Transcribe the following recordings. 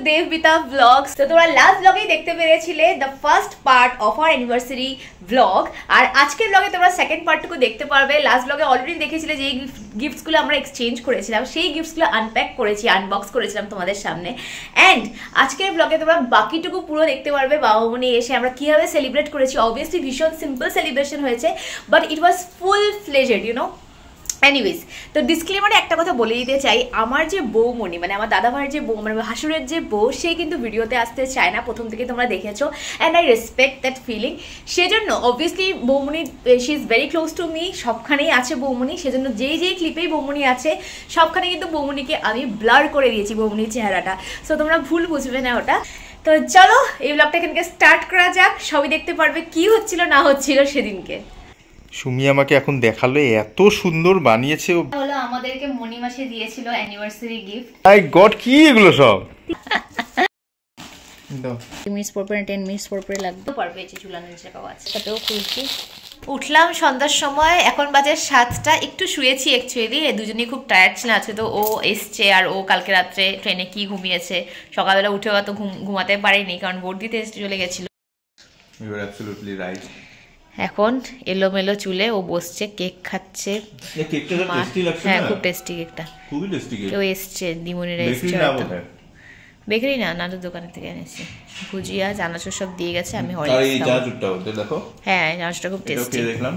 দেববিতা blogs. তো তোমরা last ব্লগেই দেখতে পেরেছিলে the first part of our anniversary vlog, আর আজকের ব্লগে তোমরা সেকেন্ড পার্টটুকু দেখতে পারবে। লাস্ট ব্লগে অলরেডি দেখেছিলে যে গিফটসগুলো আমরা এক্সচেঞ্জ করেছিলাম, সেই গিফটসগুলো আনপ্যাক করেছি, আনবক্স করেছিলাম তোমাদের সামনে। অ্যান্ড আজকের ব্লগে তোমরা বাকিটুকু পুরো দেখতে পারবে বাবামণি এসে আমরা কীভাবে সেলিব্রেট করেছি। অবভিয়াসলি ভীষণ সিম্পল সেলিব্রেশন হয়েছে, but it was full fledged, you know. Anyways, তো ডিসক্লেমারে একটা কথা বলে দিতে চাই, আমার যে বৌমণি মানে আমার দাদা ভাইয়ের যে বউ মানে হাসুরের যে বউ, সে কিন্তু ভিডিওতে আসতে চায় না, প্রথম থেকে তোমরা দেখেছো, and I respect that feeling. সেজন্য অবভিয়াসলি বৌমণি she is very close to me, সবখানেই আছে বৌমণি, সেজন্য যেই ক্লিপেই বৌমণি আছে সবখানে কিন্তু বৌমণিকে আমি ব্লার করে দিয়েছি, বৌমণির চেহারাটা। সো তোমরা ভুল বুঝবে না ওটা। তো চলো এই ব্লগটা এখানকে স্টার্ট করা যাক, সবই দেখতে পারবে কি হচ্ছিল না হচ্ছিল সেদিনকে। সুমি আমাকে এখন দেখালো, এত সুন্দর বানিয়েছে। হলো আমাদেরকে মনি মাসে দিয়েছিল অ্যানিভার্সারি গিফট। আই গড, কি এগুলো সব? দাও 2 মিনিট পর 10 মিনিট পর লাগবে, পারবে এই চুলানোর জায়গাও আছে, তাতেও খুলছি। উঠলাম সন্ধ্যার সময়, এখন বাজে 7টা, একটু শুয়েছি অ্যাকচুয়ালি, দুজনেই খুব টায়ার্ড ছিল আজকে, তো ও এসছে আর ও কালকে রাত্রে ট্রেনে কি ঘুমিয়েছে, সকালবেলা উঠেও অত ঘুমাতে পারিনি কারণ ভোট দিতে চলে গেছিল। You are absolutely right. এখন এলোমেলো চুলে ও বসছে, কেক খাচ্ছে। কেকটা তো টেস্টি লাগছে না? হ্যাঁ, খুব টেস্টি কেকটা, খুবই টেস্টি কেক। কেউ এসছে, দিমনিরা এসছে, বেকারি না, নাটুর দোকানের থেকে এনেছি। ভুজিয়া চানাচুর সব দিয়ে গেছে, আমি দেখো। হ্যাঁ, চানাচুরটা খুব টেস্টি। দেখলাম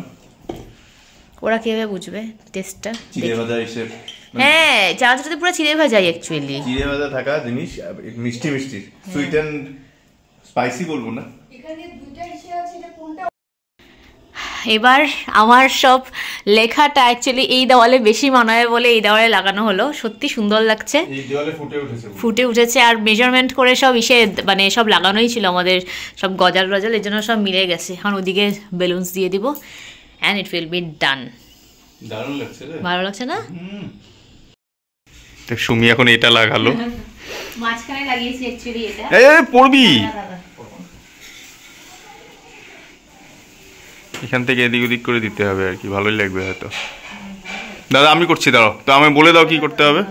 ওরা কিভাবে বুঝবে টেস্টটা? চিড়ে ভাজা এসে, হ্যাঁ চানাচুরটা পুরো চিড়ে ভাজাই অ্যাকচুয়ালি, চিড়ে ভাজা থাকা জিনিস, মিষ্টি মিষ্টি, সুইট এন্ড স্পাইসি বলবো না। এখানে দুইটা এসে আছে, এটা কোনটা? এবার আমার সব লেখাটা অ্যাকচুয়ালি এই দেওয়ালে বেশি মানায় বলে এই দেওয়ালে লাগানো হলো, সত্যি সুন্দর লাগছে, এই দেওয়ালে ফুটে উঠেছে। আর মেজারমেন্ট করে সব মানে সব লাগানোই ছিল আমাদের, সব গজাল রজাল, এর জন্য সব মিলে গেছে। এখন ওদিকে বেলুনস দিয়ে দিব and it will be done. দারুণ লাগছে রে, ভালো লাগছে না? দেখ সুমি এখন এটা লাগালো, মাঝখানে লাগিয়েছি অ্যাকচুয়ালি এটা। এই পড়বি এখান থেকে এদিক ওদিক করে দিতে হবে আর কি, ভালোই লাগবে হয়তো। দাদা আমি করছি, দাঁড়াও তো, আমি বলে দাও কি করতে হবে।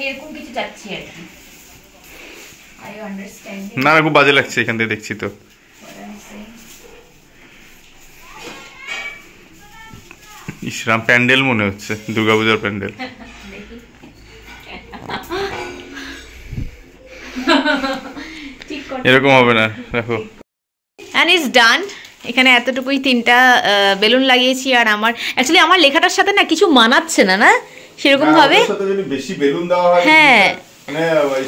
এরকম কিছু চাচ্ছি আর কি, আই আন্ডারস্ট্যান্ড। না না, খুব বাজে লাগছে এখান থেকে দেখছি তো। ইসরাম প্যান্ডেল মনে হচ্ছে, দুর্গাপূজার প্যান্ডেল। এরকম হবে না, দেখো। অ্যান্ড ইটস ডান। এখানে এতটুকুই 3টা বেলুন লাগিয়েছি। আর আমার অ্যাকচুয়ালি আমার লেখাটার সাথে না কিছু মানাচ্ছে না, না সেরকম ভাবে, বেশি বেলুন দেওয়া হয় হ্যাঁ মানে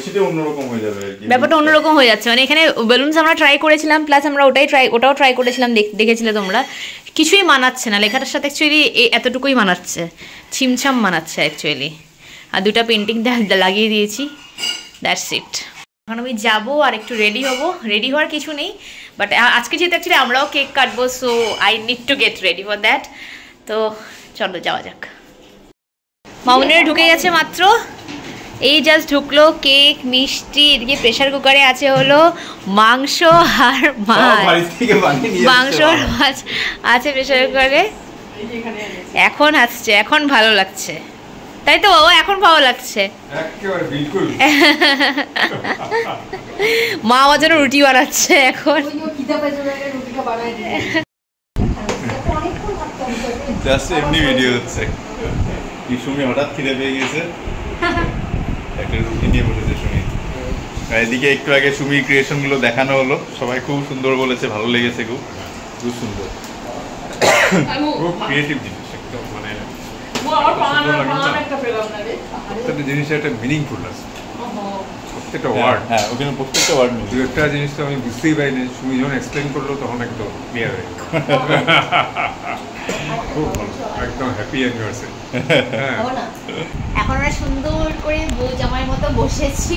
সেটা অন্যরকম হয়ে যাবে আর কি, ব্যাপারটা অন্যরকম হয়ে যাচ্ছে। মানে এখানে বেলুনস আমরা ট্রাই করেছিলাম, প্লাস আমরা ওটাও ট্রাই করেছিলাম, দেখেছিলে তোমরা, কিছুই মানাচ্ছে না লেখাটার সাথে। অ্যাকচুয়ালি এতটুকুই মানাচ্ছে, ছিমছাম মানাচ্ছে অ্যাকচুয়ালি। আর 2টা পেন্টিং লাগিয়ে দিয়েছি, দ্যাটস ইট। এখন আমি যাবো আর একটু রেডি হবো, রেডি হওয়ার কিছু নেই, বাট আজকে যেহেতু অ্যাকচুয়ালি আমরাও কেক কাটবো, so I need to get ready for that. তো চলো যাওয়া যাক। মামুনিরা ঢুকে গেছে মাত্র, এই জাস্ট ঢুকলো, কেক মিষ্টি, এদিকে প্রেশার কুকারে আছে হলো মাংস আর মাছ, মাংস আর মাছ আছে প্রেশার কুকারে। এখন আসছে, এখন ভালো লাগছে, তাই তো বাবা? এখন ভালো লাগছে। মা আমার জন্য রুটি বানাচ্ছে এখন। এমনি ভিডিও হচ্ছে, কি সুমি হঠাৎ খিদে পেয়ে গেছে, একটা রুটি নিয়ে বসেছে সুমি। এদিকে একটু আগে সুমি ক্রিয়েশন গুলো দেখানো হলো, সবাই খুব সুন্দর বলেছে, ভালো লেগেছে, খুব খুব সুন্দর, খুব ক্রিয়েটিভ জিনিস একদম, মানে প্রত্যেকটা জিনিসের একটা মিনিংফুল আছে, প্রত্যেকটা ওয়ার্ড। হ্যাঁ, ওখানে প্রত্যেকটা ওয়ার্ড মিনিং। একটা জিনিস তো আমি বুঝতেই পারিনি, সুমি যখন এক্সপ্লেন করলো তখন একদম ক্লিয়ার হয়ে খুব ভালো, একদম হ্যাপি অ্যানিভার্সারি। এখন আমরা সুন্দর করে বউ জামাইয়ের মতো বসেছি,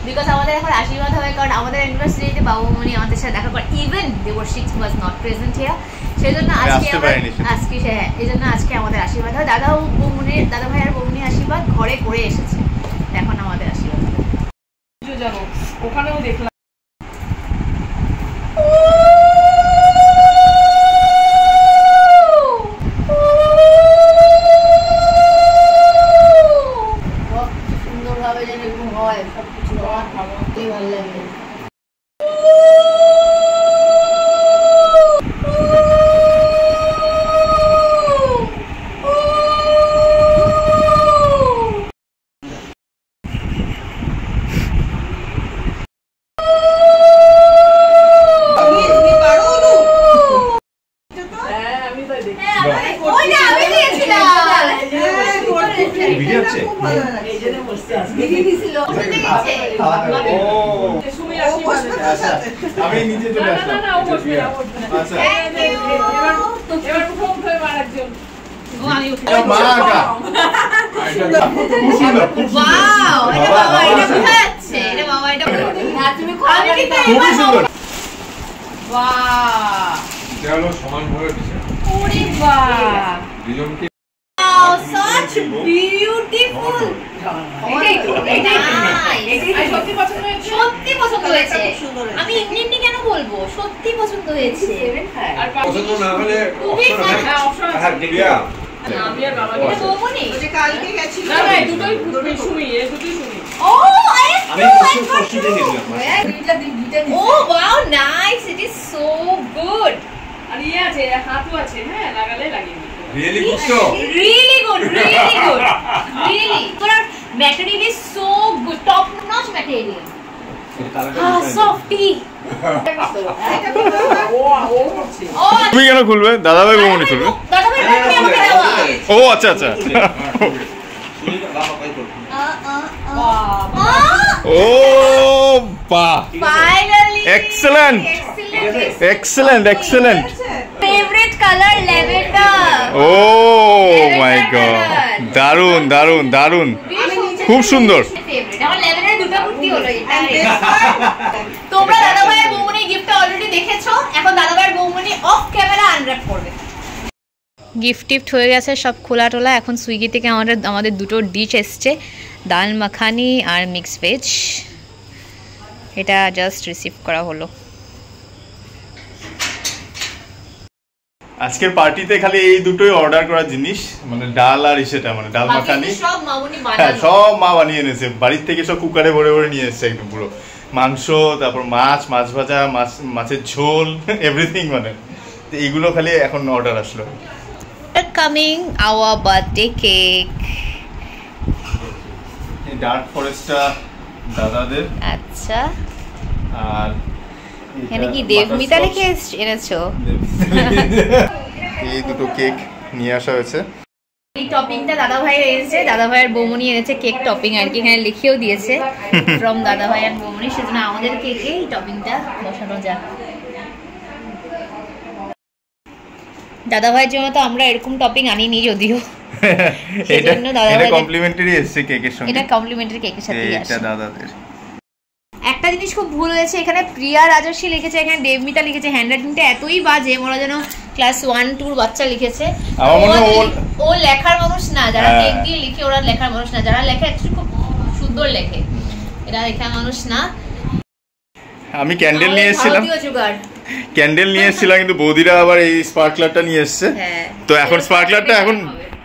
বিকজ আমাদের এখন আশীর্বাদ হবে, কারণ আমাদের অ্যানিভার্সারিতে বাবুমণি আমাদের সাথে দেখা করে, even Debashree was not present here, সেই জন্য আজকে আমাদের আশীর্বাদ হয়। দাদা ভাই আর বৌমনির আশীর্বাদ ঘরে করে এসেছে, এখন আমাদের আশীর্বাদ হবে। ওখানেও দেখলাম ভালো লাগে। আমি নিচে চলে আসলাম। আচ্ছা এবার প্রথম ধরে মারার সমান ভাবে সত্যি পছন্দ হয়েছে। আমি এমনি কেন বলবো, সত্যি পছন্দ হয়েছে। পছন্দ না হলে Really good so. Really good, really good. Really. Your material is so good, top notch material. Softy. তুমি কেন খুলবে? দাদাভাই বৌমনি খুলবে। দাদাভাই বৌমনি আমাকে দেওয়া। ও আচ্ছা আচ্ছা। ও বাহ। Finally. Excellent. Excellent, excellent. Favorite color lavender. Oh my god. দারুন দারুন দারুন। খুব সুন্দর। আমার ল্যাভেন্ডার দুটো কুর্তি হলো এটা। তোমরা দাদাভাইয়ের বৌমনি গিফটটা অলরেডি দেখেছো, এখন দাদাভাইয়ের বৌমনি অফ ক্যামেরা আনর‍্যাপ করবে। গিফট টিফট হয়ে গেছে সব খোলা টোলা। এখন সুইগি থেকে আমাদের দুটো ডিশ এসছে, দাল মাখানি আর মিক্স ভেজ। এটা জাস্ট রিসিভ করা হলো। আজকের পার্টিতে খালি এই দুটোই অর্ডার করা জিনিস, মানে ডাল আর সেটা মানে ডাল মাখানি সব মামুনি বানানো। হ্যাঁ সব মা বানিয়ে এনেছে, বাড়ির থেকে সব কুকারে ভরে ভরে নিয়ে এসেছে একদম পুরো। মাংস, তারপর মাছ ভাজা, মাছের ঝোল, এভরিথিং মানে। তো এইগুলো খালি এখন অর্ডার আসলো। Coming our birthday cake. এই ডার্ক ফরেস্টটা দাদাদের। আচ্ছা, আর এখানে কি দেবমিতা লিখে এনেছো? এই দুটো কেক নিয়ে আসা হয়েছে। এই টপিংটা দাদাভাই এনেছে, দাদাভাইয়ের বৌমনি এনেছে কেক টপিং আর কি, এখানে লিখেও দিয়েছে ফ্রম দাদাভাই আর বৌমনি, সেজন্য আমাদের কেকে এই টপিংটা বসানো যাক। দাদাভাইয়ের জন্য তো আমরা এরকম টপিং আনিনি যদিও, সেজন্য দাদাভাই কমপ্লিমেন্টারি এসেছে কেকের সঙ্গে। এটা কমপ্লিমেন্টারি কেকের সাথে আসে। এটা দাদাদের। একটা জিনিস খুব ভুল হয়েছে, এখানে প্রিয়া রাজস্বী লিখেছে, এখানে দেবমিতা লিখেছে। হ্যান্ডরাইটিংটা এতই বাজে, মনে যেন ক্লাস 1-2 বাচ্চা লিখেছে। ও লেখার মানুষ না, যারা কেক দিয়ে লিখে ওরা লেখার মানুষ না, যারা লেখে অ্যাকচুয়ালি খুব সুন্দর লেখে, এরা লেখার মানুষ না। আমি ক্যান্ডেল নিয়ে এসেছিলাম, ক্যান্ডেল নিয়ে এসেছিলাম, কিন্তু বৌদিরা আবার এই স্পার্কলারটা নিয়ে এসছে। তো এখন স্পার্কলারটা এখন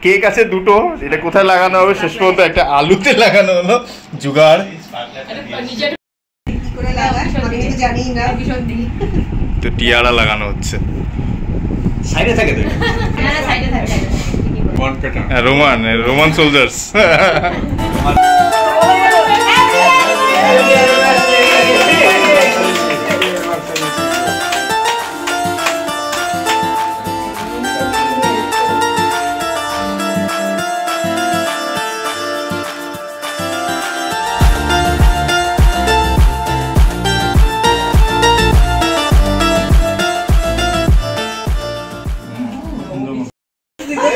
কেক আছে দুটো, এটা কোথায় লাগানো হবে শেষ পর্যন্ত একটা আলুতে লাগানো হলো জুগাড়। তো টিয়ারা লাগানো হচ্ছে সাইডে থাকে তো, রোমান সোলজার্স।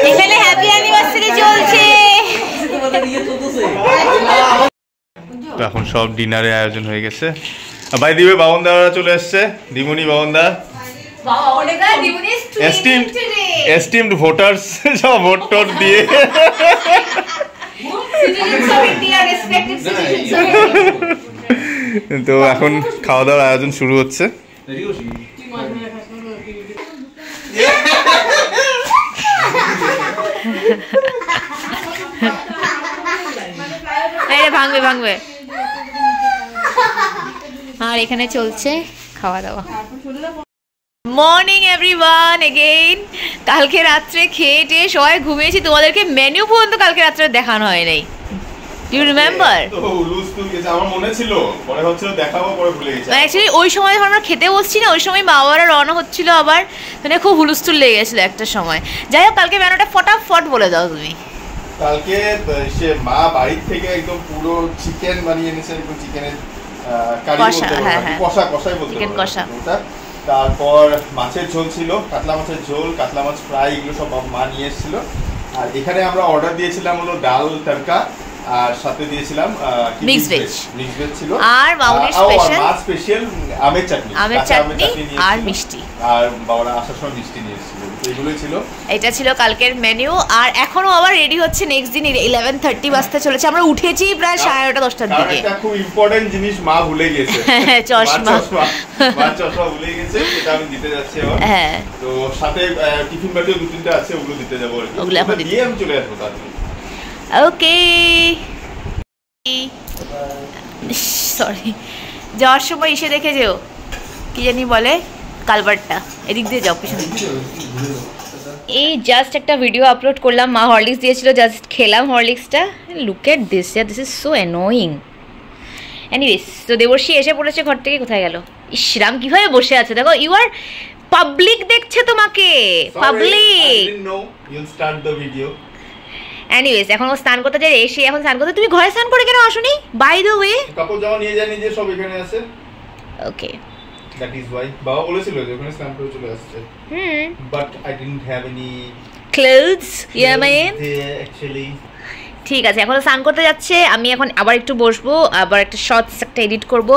এখানে হ্যাপি অ্যানিভার্সারি চলছে। এখন সব ডিনারের আয়োজন হয়ে গেছে। বাই দিবে বাবনদারা চলে এসছে, দিমুনি বাবনদা, এস্টিমড ভোটার্স, সব ভোট টোট দিয়ে। তো এখন খাওয়া দাওয়ার আয়োজন শুরু হচ্ছে। ভাঙবে ভাঙবে। আর এখানে চলছে খাওয়া দাওয়া। Morning everyone again. কালকে রাত্রে খেয়ে টেয়ে সবাই ঘুমিয়েছি, তোমাদেরকে মেনু পর্যন্ত কালকে রাত্রে দেখানো হয় নাই। You remember? আমার মনে ছিল, পরে হচ্ছিল দেখাবো, পরে ভুলে গেছি। অ্যাকচুয়ালি ওই সময় যখন আমরা খেতে বসছি না, ওই সময় মা বাবারা রওনা হচ্ছিল, আবার মানে খুব হুলস্থুল লেগে গেছিলো একটা সময়। যাই হোক, কালকে মেনুটা ফটাফট বলে দাও তুমি। কালকে সে মা বাড়ির থেকে একদম পুরো চিকেন বানিয়ে এনেছে, একদম চিকেনের কারি বলতে পারো, কষাই বলতে পারো, চিকেন কষা। তারপর মাছের ঝোল ছিল, কাতলা মাছের ঝোল, কাতলা মাছ ফ্রাই, এগুলো সব মা নিয়ে এসেছিল। আর এখানে আমরা অর্ডার দিয়েছিলাম হলো ডাল তড়কা, আর সাথে দিয়েছিলাম মিক্স ভেজ ছিল, আর মামুনির স্পেশাল আমের চাটনি আর মিষ্টি, আর বাবারা আসার সময় মিষ্টি নিয়ে এসেছিল। এগুলোই ছিল, এটা ছিল কালকের মেনু। আর এখনো আবার রেডি হচ্ছে নেক্সট দিন 11:30 বাজতে চলেছে। আমরা উঠেছি প্রায় 9:30 10টার দিকে। একটা খুব ইম্পর্টেন্ট জিনিস মা ভুলে গেছে, চশমা ভুলে গেছে, সেটা আমি দিতে যাচ্ছি আবার। হ্যাঁ, তো সাথে টিফিন বাটিও 2-3টা আছে, ওগুলো দিতে যাবো। ওগুলো এখন দিয়ে আমি চলে আসবো তাড়াতাড়ি। ওকে, সরি, যাওয়ার সময় এসে দেখে যেও, কি জানি বলে কালভার্টটা, এদিক দিয়ে যাও, পিছনে। এই জাস্ট একটা ভিডিও আপলোড করলাম, মা হরলিক্স দিয়েছিল, জাস্ট খেলাম হরলিক্সটা। Look at this, this is so annoying. Anyways, তো দেবর্ষী এসে পড়েছে ঘর থেকে। কোথায় গেল? ইসরাম কিভাবে বসে আছে দেখো। ইউ আর পাবলিক দেখছে তোমাকে, পাবলিক। এনিওয়েজ, এখন ও স্নান করতে যায়, এসে এখন স্নান করতে। তুমি ঘরে স্নান করে কেন আসোনি? বাই দ্য ওয়ে, কাপড় জামা নিয়ে যায়নি যে, সব এখানে আছে। ওকে, দ্যাট ইজ ওয়াই বাবা বলেছিল যে ওখানে স্নান করে চলে আসছে। But I didn't have any clothes, yeah man, actually. ঠিক আছে, এখন স্নান করতে যাচ্ছে। আমি এখন আবার একটু বসবো, আবার একটা শর্টস একটা এডিট করব।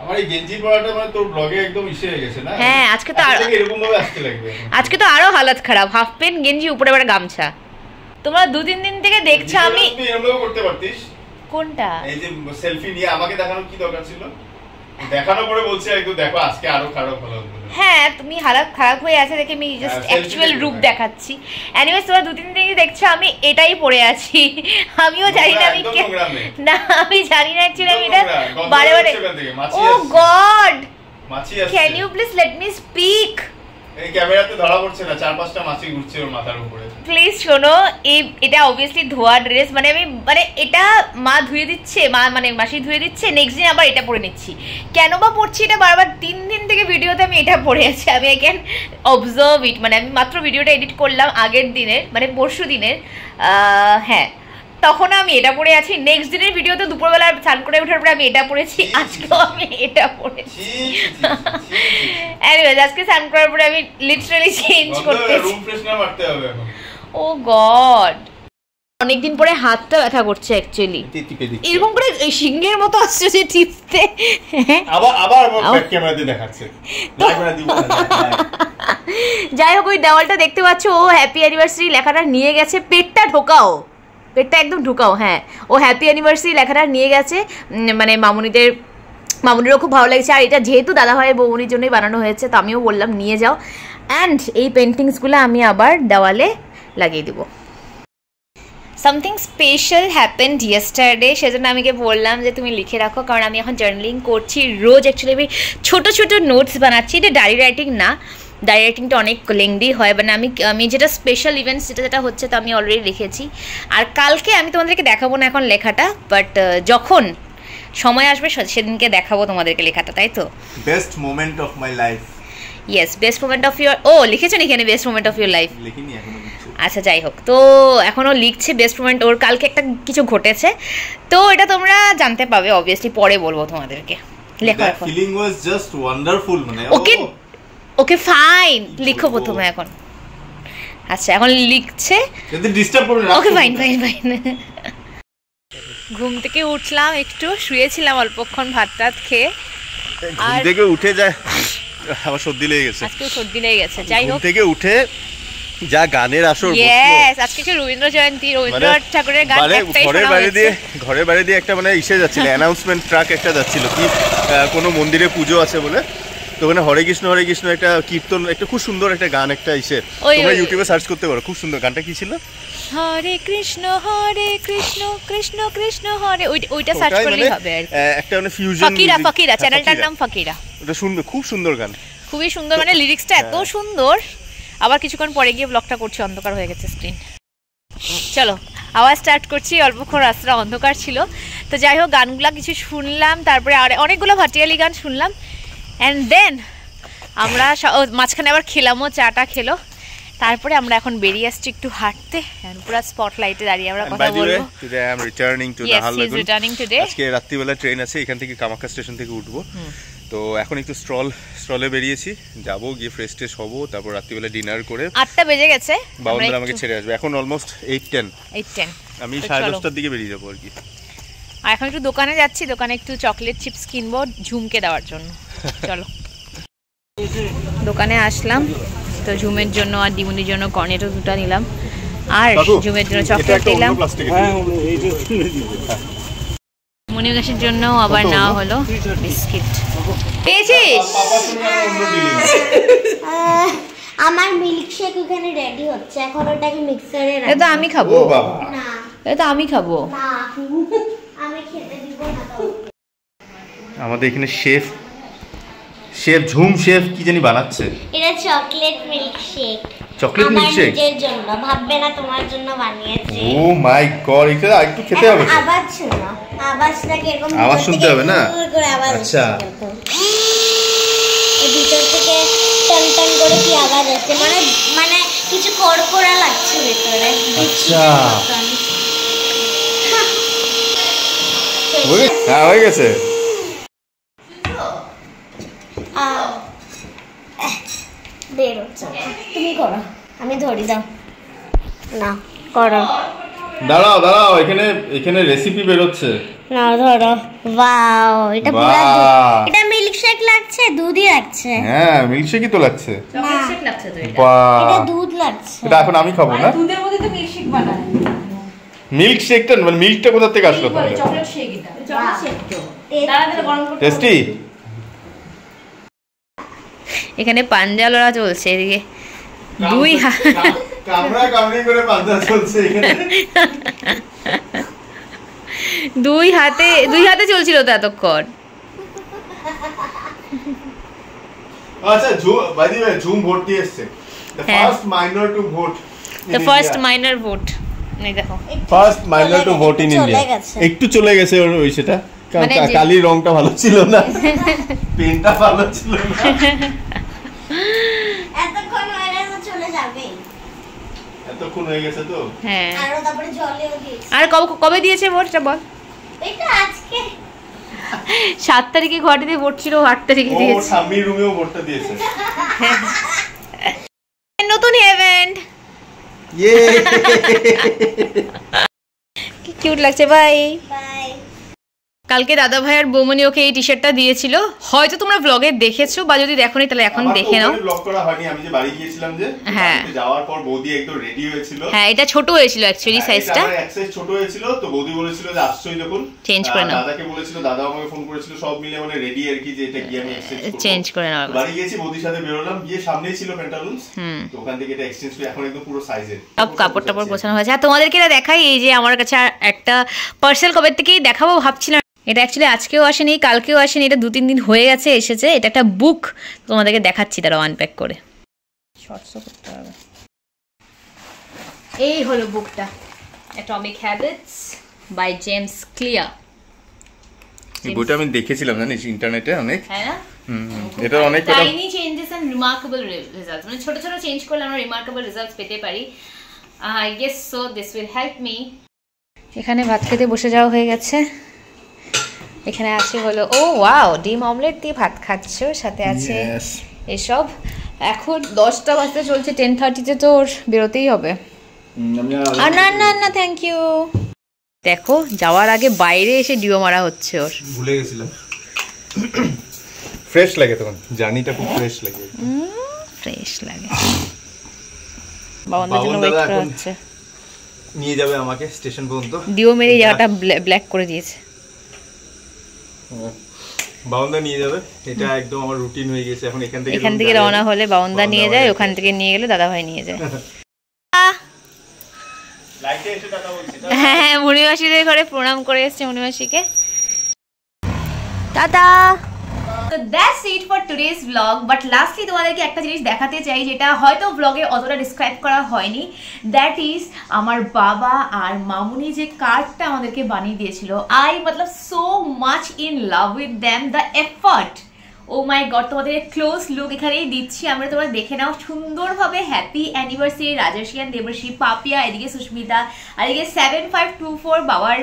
আমার এই গেঞ্জি পরাটা মানে তোর ব্লগে একদম ইসে হয়ে গেছে না? হ্যাঁ, আজকে তো এরকম ভাবে আসতে লাগবে। আজকে তো আরো হালত খারাপ, হাফ প্যান্ট গেঞ্জি, উপরে আবার গামছা। তোমরা 2-3 দিন থেকে দেখছো আমি এরকম করতে পারতিস। কোনটা? এই যে সেলফি নিয়ে আমাকে দেখানো কি দরকার ছিল? দেখানো পরে বলছি একটু দেখো আজকে আরো খারাপ হলো। হ্যাঁ, তুমি হালাত খারাপ হয়ে আছে দেখে আমি জাস্ট অ্যাকচুয়াল রূপ দেখাচ্ছি। এনিওয়েজ, তোমরা 2-3 দিন দেখছো আমি এটাই পরে আছি। আমিও জানি না আমি না, আমি জানি না অ্যাকচুয়ালি আমি এটা বারে বারে। ও গড, মাছি আছে। Can you please let me speak? এই ক্যামেরাতে ধরা পড়ছে না, 4-5টা মাছি ঘুরছে ওর মাথার উপরে। প্লিজ শোনো, এটা অবভিয়াসলি ধোয়া ড্রেস, মানে আমি মানে এটা মা ধুয়ে দিচ্ছে, মানে মাসি ধুয়ে দিচ্ছে, নেক্সট দিন আবার এটা পরে নিচ্ছি। কেন বা পড়ছি এটা বারবার? 3 দিন থেকে ভিডিওতে আমি এটা পরে আছি। আমি আই ক্যান অবজার্ভ ইট। মানে আমি মাত্র ভিডিওটা এডিট করলাম আগের দিনের, মানে পরশু দিনের। হ্যাঁ, তখন আমি এটা পরে আছি। নেক্সট দিনের ভিডিওতে দুপুরবেলা স্নান করে ওঠার পরে আমি এটা পরেছি, আজকেও আমি এটা পরেছি। এনিওয়েজ, আজকে স্নান করার পরে আমি লিটারালি চেঞ্জ করতেছি। রুম ফ্রেশনার মারতে হবে এখন। ও গড, অনেকদিন পরে হাতটা ব্যথা করছে অ্যাকচুয়ালি। এরকম করে সিংহের মতো আসছে যে টিপতে। আবার ব্যাক ক্যামেরাতে দেখাচ্ছে। যাই হোক, ওই দেওয়ালটা দেখতে পাচ্ছ, ও হ্যাপি অ্যানিভার্সারি লেখাটা নিয়ে গেছে। পেটটা ঢোকাও, পেটটা একদম ঢুকাও। হ্যাঁ, ও হ্যাপি অ্যানিভার্সারি লেখাটা নিয়ে গেছে, মানে মামুনিরও খুব ভালো লাগছে। আর এটা যেহেতু দাদাভাইয়ের বৌমনির জন্যই বানানো হয়েছে, তো আমিও বললাম নিয়ে যাও। অ্যান্ড এই পেন্টিংসগুলো আমি আবার দেওয়ালে লাগিয়ে দেবো। সামথিং স্পেশাল হ্যাপেন্ড ইয়েস্টারডে, সেজন্য আমি বললাম যে তুমি লিখে রাখো, কারণ আমি এখন জার্নালিং করছি রোজ। অ্যাকচুয়ালি আমি ছোটো ছোটো নোটস বানাচ্ছি, এটা ডায়েরি রাইটিং না। ডায়েরি রাইটিংটা অনেক লেংদি হয়, মানে আমি যেটা স্পেশাল ইভেন্টস যেটা হচ্ছে তো আমি অলরেডি লিখেছি। আর কালকে আমি তোমাদেরকে দেখাবো না এখন লেখাটা, বাট যখন সময় আসবে সেদিনকে দেখাবো তোমাদেরকে লেখাটা, তাই তো? Best moment of my life. Yes, best moment of your. ও লিখেছেন এখানে best moment of your life? লিখিনি এখনো। আচ্ছা, যাই হোক, তো এখনও লিখছে বেস্ট মোমেন্ট। ওর কালকে একটা কিছু ঘটেছে, তো এটা তোমরা জানতে পাবে অবভিয়াসলি, পরে বলবো তোমাদেরকে। লেখো এখন। Feeling was just wonderful. মানে ওকে ওকে ফাইন, লিখো প্রথমে এখন। আচ্ছা, এখন লিখছে, যদি ডিস্টার্ব করবে না। Okay fine fine fine. ঘুম থেকে উঠলাম, একটু শুয়েছিলাম অল্পক্ষণ ভাত টাত খেয়ে। ঘুম থেকে উঠে যায় আমার সর্দি লেগে গেছে। আজকে সর্দি লেগে গেছে। যাই হোক, ঘুম থেকে উঠে যা গানের আসর বসলো। ইয়েস, আজকে ছিল রবীন্দ্র জয়ন্তী, রবীন্দ্রনাথ ঠাকুরের গান একটাই শোনা হয়েছে। ঘরের বাইরে দিয়ে একটা মানে ইসে যাচ্ছিল, অ্যানাউন্সমেন্ট ট্রাক একটা যাচ্ছিল, কি কোনো মন্দিরে পুজো আছে বলে। তো ওখানে হরে কৃষ্ণ একটা কীর্তন, একটা খুব সুন্দর একটা গান, একটা ইসের তোমরা ইউটিউবে সার্চ করতে পারো, খুব সুন্দর গানটা। কি ছিল? হরে কৃষ্ণ কৃষ্ণ কৃষ্ণ হরে, ওইটা সার্চ করলেই হবে আর একটা মানে ফিউশন ফকিরা চ্যানেলটার নাম ফকিরা। ওটা শুনবে, খুব সুন্দর গান, খুবই সুন্দর, মানে লিরিক্সটা এত সুন্দর। আবার কিছুক্ষণ পরে গিয়ে ব্লগটা করছি, অন্ধকার হয়ে গেছে স্ক্রিন। চলো আবার স্টার্ট করছি, অল্পক্ষণ রাস্তা অন্ধকার ছিল। তো যাই হোক, গানগুলো কিছু শুনলাম, তারপরে আর অনেকগুলো ভাটিয়ালি গান শুনলাম। অ্যান্ড দেন আমরা মাঝখানে আবার খেলামও, চাটা খেলো। তারপরে আমরা এখন বেরিয়ে আসছি একটু হাঁটতে, পুরো স্পটলাইটে দাঁড়িয়ে আমরা কথা বলবো। Today I am returning to the হাললাগুন। আজকে রাত্রিবেলা ট্রেন আছে, এখান থেকে কামাখ্যা স্টেশন থেকে উঠবো। তো এখন একটু স্ট্রলে বেরিয়েছি, যাবো, গিয়ে ফ্রেশ ট্রেশ হবো, তারপর রাত্রিবেলা ডিনার করে 8টা বেজে গেছে, বাবনদা আমাকে ছেড়ে আসবে। এখন অলমোস্ট 8:10। আমি 10:30টার দিকে বেরিয়ে যাবো আর কি। আর এখন একটু দোকানে যাচ্ছি, দোকানে একটু চকলেট চিপস কিনবো ঝুমকে দেওয়ার জন্য। চলো দোকানে আসলাম, তো ঝুমের জন্য আর দিমুনির জন্য কর্নেটো দুটো নিলাম, আর ঝুমের জন্য চকলেট নিলাম। মনিগাসের জন্য আবার নেওয়া হলো বিস্কিট। পেয়েছিস? আমার মিল্কশেক ওখানে রেডি হচ্ছে, এখন ওটাকে মিক্সারে রাখবো। এটা আমি খাবো না, এটা আমি খাবো না আমি খেতে দিব না। তো আমাদের এখানে শেফ ঝুম শেফ কি জানি বানাচ্ছে। এটা চকলেট মিল্কশেক, চকলেট মিল্কশেক নিজের জন্য, ভাববে না তোমার জন্য বানিয়েছি। ও মাই গড, এটা একটু খেতে হবে। আওয়াজ শুনো, আওয়াজটাকে এরকম আওয়াজ শুনতে হবে না? আচ্ছা, এই ভিতর থেকে টন টন করে কি আওয়াজ আসছে, মানে কিছু কড়কড়া লাগছে ভিতরে। আচ্ছা, হ্যাঁ হয়ে গেছে। বের হচ্ছে না, তুমি করো, আমি ধরি। দাও না, করো। দাঁড়াও, এখানে রেসিপি বের হচ্ছে। না ধরো। ওয়াও, এটা পুরো এটা মিল্কশেক লাগছে, দুধই লাগছে। হ্যাঁ, মিল্কশেকই তো লাগছে। চকলেট শেক লাগছে তো এটা। বাহ, এটা দুধ লাগছে। এটা এখন আমি খাবো না? দুধের মধ্যে তো মিল্কশেক বানায়। মিল্কশেকটা মানে মিল্কটা কোথা থেকে আসলো তাহলে? চকলেট শেক, এটা চকলেট শেক তো দাঁড়া গরম করতে। টেস্টি। এখানে পাঞ্জালরা চলছে, এদিকে কামড়ি করে পাঞ্জা চলছে এখানে। দুই হাতে চলছিল তো এতক্ষণ। আচ্ছা, বাই দ্য ওয়ে, ঝুম ভোট দিয়ে এসেছে। The first minor to vote. The first minor vote. এই দেখো, First minor to vote in India. একটু চলে গেছে ওই সেটা। কালির রংটা ভালো ছিল না, পেনটা ভালো ছিল না। এতক্ষণ হয়ে গেছে, চলে যাবে। এতক্ষণ হয়ে গেছে তো। হ্যাঁ, আর তারপরে জলেও দিয়েছে। আর কবে দিয়েছে ভোটটা বল? এটা আজকে 7 তারিখে ঘটিতে ভোট ছিল, 8 তারিখে দিয়েছে। ও স্বামীর রুমেও ভোটটা দিয়েছে। নতুন ইভেন্ট, ইয়ে, কি কিউট লাগছে ভাই। বাই। কালকে দাদা ভাই আর বৌমনি ওকে এই টি-শার্টটা দিয়েছিল, হয়তো তোমরা ব্লগে দেখেছো, বা যদি দেখোনি তাহলে এখন দেখে নাও। ব্লগ করা হয়নি, আমি যে বাড়ি গিয়েছিলাম, যে হ্যাঁ, যাওয়ার পর বৌদি একদম রেডি হয়েছিল। হ্যাঁ, এটা ছোট হয়েছিল অ্যাকচুয়ালি সাইজটা, এক সাইজ ছোট হয়েছিল। তো বৌদি বলেছিল যে আসছই যখন চেঞ্জ করে নাও। দাদাকে বলেছিল, দাদা আমাকে ফোন করেছিল, সব মিলে মানে রেডি আর কি, যে এটা কি আমি এক্সচেঞ্জ করব, চেঞ্জ করে নাও। বাড়ি গিয়েছি, বৌদির সাথে বেরোলাম, গিয়ে সামনেই ছিল প্যান্টালুনস, তো ওখান থেকে এটা এক্সচেঞ্জ করে এখন একদম পুরো সাইজের সব কাপড় টাপড় গোছানো হয়েছে। আর তোমাদেরকে এটা দেখাই, এই যে আমার কাছে একটা পার্সেল কবে থেকেই দেখাবো ভাবছিলাম। এটা অ্যাকচুয়ালি আজকেও আসেনি, কালকেও আসেনি, এটা 2-3 দিন হয়ে গেছে এসেছে। এটা একটা বুক, তোমাদেরকে দেখাচ্ছি, তারা আনপ্যাক করে শর্টসও করতে হবে। এই হলো বুকটা, Atomic Habits by James Clear. এই বইটা আমি দেখেছিলাম জানিস ইন্টারনেটে অনেক। হ্যাঁ না, এটা অনেক tiny changes and remarkable results, মানে ছোট ছোট চেঞ্জ করলে আমরা রিমার্কেবল রেজাল্টস পেতে পারি। I guess so this will help me. এখানে ভাত খেতে বসে যাওয়া হয়ে গেছে। এখানে আছে হলো, ও ওয়াও, ডিম অমলেট দিয়ে ভাত খাচ্ছ, সাথে আছে এসব। এখন 10টা বাজতে চলছে, 10:30-তে তো ওর বেরোতেই হবে। আর না না না, থ্যাংক ইউ। দেখো, যাওয়ার আগে বাইরে এসে ডিও মারা হচ্ছে ওর। ভুলে গেছিলাম। ফ্রেশ লাগে তখন, জার্নিটা খুব ফ্রেশ লাগে। ফ্রেশ লাগে। বাবনদের জন্য ওয়েট করা হচ্ছে, নিয়ে যাবে আমাকে স্টেশন পর্যন্ত। ডিও মেরে জায়গাটা ব্ল্যাক করে দিয়েছে। বাউন্দা নিয়ে যাবে, এটা একদম আমার রুটিন হয়ে গেছে এখন। এখান থেকে রওনা হলে বাউন্দা নিয়ে যায়, ওখান থেকে নিয়ে গেলে দাদা ভাই নিয়ে যায়। হ্যাঁ, মুনিমাসিদের ঘরে প্রণাম করে এসছে মুনিমাসিকে। Tata. So that's it for today's vlog, but lastly তোমাদেরকে একটা জিনিস দেখাতে চাই যেটা হয়তো ব্লগে অতটা ডিসক্রাইব করা হয়নি, দ্যাট ইজ আমার বাবা আর মামুনি যে কার্ডটা আমাদেরকে বানিয়ে দিয়েছিল। আই মতলব so much in love with them, the effort. Oh my God, তোমাদের ক্লোজ লুক এখানেই দিচ্ছি আমরা, তোমরা দেখে নাও সুন্দরভাবে। হ্যাপি অ্যানিভার্সারি রাজর্ষিয়ান দেবর্ষী পাপিয়া, এদিকে সুস্মিতা, আর এদিকে 7524 বাবার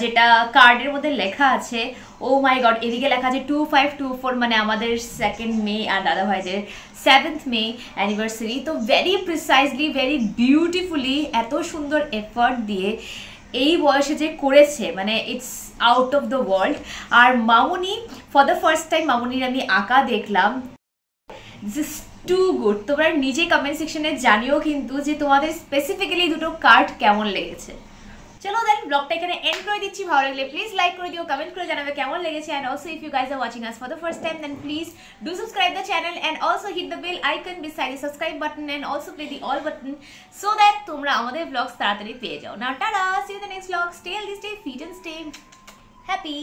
যেটা কার্ডের মধ্যে লেখা আছে। ও মাই গড, এদিকে লেখা আছে 2524, মানে আমাদের 2nd মে, আর দাদা ভাইদের 7th মে অ্যানিভার্সারি। তো ভেরি প্রিসাইজলি, ভেরি বিউটিফুলি, এত সুন্দর এফর্ট দিয়ে এই বয়সে যে করেছে, মানে it's out of the world. আর মামুনি, ফর দ্য ফার্স্ট টাইম মামুনির আমি আঁকা দেখলাম, দিস টু গুড। তোমরা নিজে কমেন্ট সেকশনে জানিও কিন্তু যে তোমাদের স্পেসিফিক্যালি দুটো কার্ড কেমন লেগেছে। চলো দেন ব্লগটা এখানে এন্ড করে দিচ্ছি। ভালো লাগলে প্লিজ লাইক করে দিও, কমেন্ট করে জানাবে কেমন লেগেছে। And also if you guys are watching us for the first time, then please do subscribe the channel and also hit the bell icon beside the subscribe button and also play the all button so that তোমরা আমাদের blogs তাড়াতাড়ি পেয়ে যাও। নাও tata, see you in the next vlog. Stay healthy, stay fit and stay happy.